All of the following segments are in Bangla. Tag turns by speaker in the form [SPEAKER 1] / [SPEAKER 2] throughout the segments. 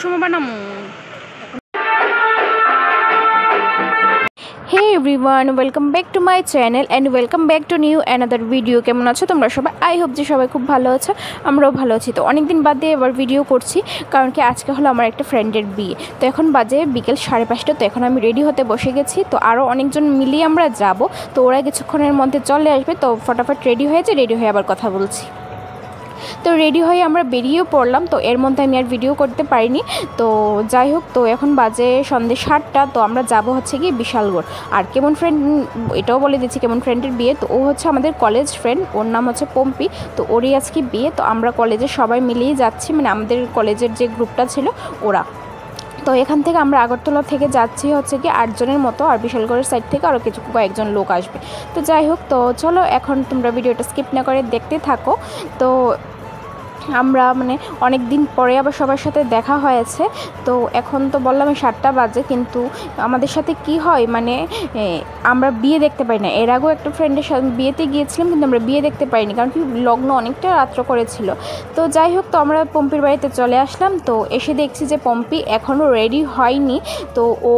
[SPEAKER 1] সময় বানামু। Hey everyone, welcome back to my channel and welcome back to new another video. কেমন আছো তোমরা সবাই? আই হোপ যে সবাই খুব ভালো আছো, আমরাও ভালো আছি। তো অনেক দিন বাদ দিয়ে এবার ভিডিও করছি, কারণ কি আজকে হলো আমার একটা ফ্রেন্ডের বিয়ে। তো এখন বাজে বিকেল 5:30। তো এখন আমি রেডি হতে বসে গেছি। তো আরও অনেকজন মিলিয়ে আমরা যাব। তো ওরা কিছুক্ষণের মধ্যে চলে আসবে। তো ফটাফট রেডি হয়েছে, রেডি হয়ে আবার কথা বলছি। তো রেডি হয়ে আমরা বেরিয়েও পড়লাম। তো এর মধ্যে আমি আর ভিডিও করতে পারিনি। তো যাই হোক, তো এখন বাজে সন্ধ্যে 7টা। তো আমরা যাব হচ্ছে গিয়ে বিশালগড়। আর কেমন ফ্রেন্ড এটাও বলে দিচ্ছি, কেমন ফ্রেন্ডের বিয়ে। তো ও হচ্ছে আমাদের কলেজ ফ্রেন্ড, ওর নাম হচ্ছে পম্পি। তো ওরই আজকে বিয়ে। তো আমরা কলেজের সবাই মিলিয়ে যাচ্ছি, মানে আমাদের কলেজের যে গ্রুপটা ছিল ওরা। তো এখান থেকে আমরা আগরতলা থেকে যাচ্ছি হচ্ছে কি 8 জনের মতো, আর বিশালগড়ের সাইড থেকে আরও কয়েকজন লোক আসবে। তো যাই হোক, তো চলো এখন তোমরা ভিডিওটা স্কিপ না করে দেখতে থাকো। তো আমরা মানে অনেক দিন পরে আবার সবার সাথে দেখা হয়েছে। তো এখন তো বললাম 7টা বাজে, কিন্তু আমাদের সাথে কি হয় মানে আমরা বিয়ে দেখতে পাই না। এর আগেও একটা ফ্রেন্ডের সাথে বিয়েতে গিয়েছিলাম, কিন্তু আমরা বিয়ে দেখতে পাইনি, কারণ কি লগ্ন অনেকটা রাত্র করেছিল। তো যাই হোক, তো আমরা পম্পির বাড়িতে চলে আসলাম। তো এসে দেখছি যে পম্পি এখনও রেডি হয়নি। তো ও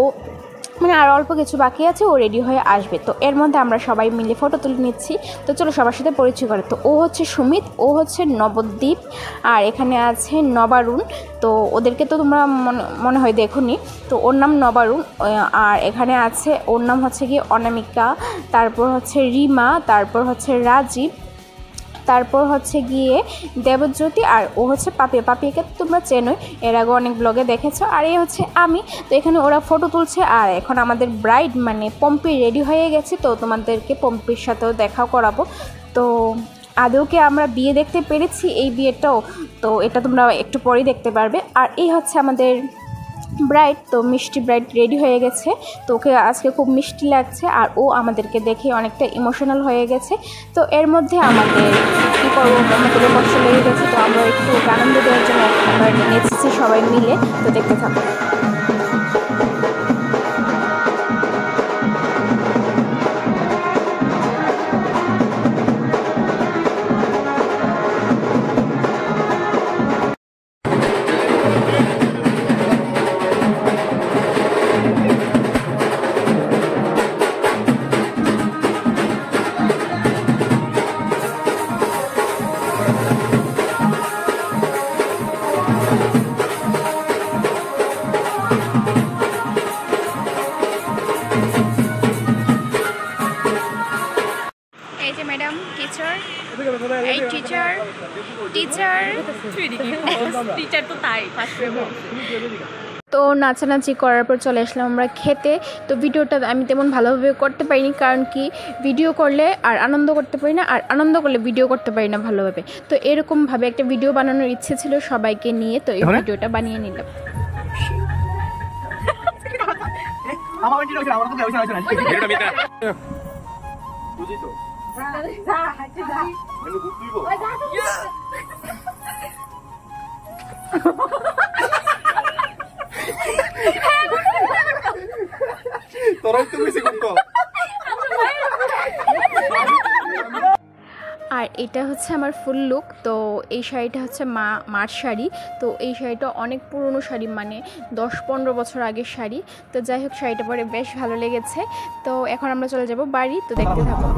[SPEAKER 1] মানে আর অল্প কিছু বাকি আছে, ও রেডি হয়ে আসবে। তো এর মধ্যে আমরা সবাই মিলে ফটো তুলে নিচ্ছি। তো চলো সবার সাথে পরিচয় করে। তো ও হচ্ছে সুমিত, ও হচ্ছে নবদ্বীপ, আর এখানে আছে নবারুণ। তো ওদেরকে তো তোমরা মনে হয় দেখোনি। তো ওর নাম নবারুণ। আর এখানে আছে ওর নাম হচ্ছে গিয়ে অনামিকা, তারপর হচ্ছে রিমা, তারপর হচ্ছে রাজীব, তারপর হচ্ছে গিয়ে দেবজ্যোতি, আর ও হচ্ছে পাপিয়া। পাপিয়াকে তো তোমরা চেনোই, এর আগে অনেক ব্লগে দেখেছো। আর এই হচ্ছে আমি। তো এখানে ওরা ফটো তুলছে। আর এখন আমাদের ব্রাইড মানে পম্পি রেডি হয়ে গেছে। তো তোমাদেরকে পম্পির সাথেও দেখা করাবো। তো আদৌকে আমরা বিয়ে দেখতে পেরেছি, এই বিয়েটাও। তো এটা তোমরা একটু পরেই দেখতে পারবে। আর এই হচ্ছে আমাদের ব্রাইড। তো মিষ্টি ব্রাইড রেডি হয়ে গেছে। তো ওকে আজকে খুব মিষ্টি লাগছে, আর ও আমাদেরকে দেখে অনেকটা ইমোশনাল হয়ে গেছে। তো এর মধ্যে আমাদের কী করবো, আমাদের কষ্ট লেগে গেছে। তো আমরা একটু আনন্দ দেওয়ার জন্য আমরা নেচেছি সবাই মিলে। তো দেখতে থাকো। এই যে ম্যাডাম টিচার, এই টিচার তো তাই। তো নাচানাচি করার পর চলে আসলাম আমরা খেতে। তো ভিডিওটা আমি তেমন ভালোভাবে করতে পারিনি, কারণ কি ভিডিও করলে আর আনন্দ করতে পারি না, আর আনন্দ করলে ভিডিও করতে পারি না ভালোভাবে। তো এরকমভাবে একটা ভিডিও বানানোর ইচ্ছে ছিল সবাইকে নিয়ে। তো এই ভিডিওটা বানিয়ে নিলাম। আর এটা হচ্ছে আমার ফুল লুক। তো এই শাড়িটা হচ্ছে মার শাড়ি। তো এই শাড়িটা অনেক পুরনো শাড়ি, মানে 10-15 বছর আগের শাড়ি। তো যাই হোক, শাড়িটা পরে বেশ ভালো লেগেছে। তো এখন আমরা চলে যাব বাড়ি। তো দেখতে থাকো।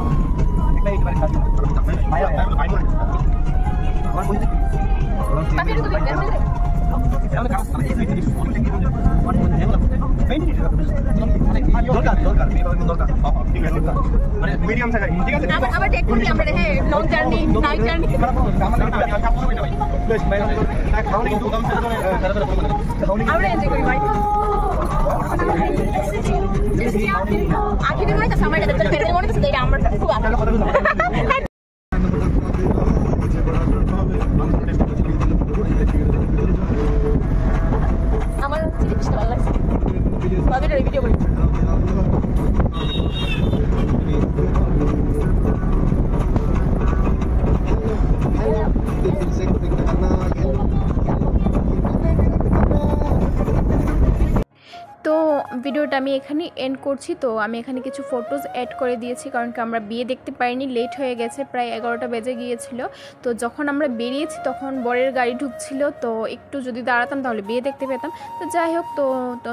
[SPEAKER 1] ভিডিওটা আমি এখানেই এন্ড করছি। তো আমি এখানে কিছু ফটোজ অ্যাড করে দিয়েছি, কারণ কি আমরা বিয়ে দেখতে পাইনি, লেট হয়ে গেছে, প্রায় 11টা বেজে গিয়েছিল। তো যখন আমরা বেরিয়েছি তখন বরের গাড়ি ঢুকছিল, তো একটু যদি দাঁড়াতাম তাহলে বিয়ে দেখতে পেতাম। তো যাই হোক, তো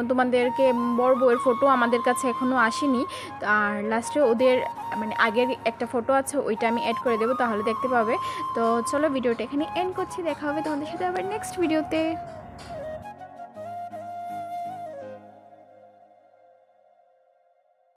[SPEAKER 1] তোমাদেরকে বর বউয়ের ফটো আমাদের কাছে এখনও আসেনি। আর লাস্টে ওদের মানে আগের একটা ফটো আছে, ওইটা আমি অ্যাড করে দেবো, তাহলে দেখতে পাবে। তো চলো ভিডিওটা এখানে এন্ড করছি, দেখা হবে তোমাদের সাথে আবার নেক্সট ভিডিওতে।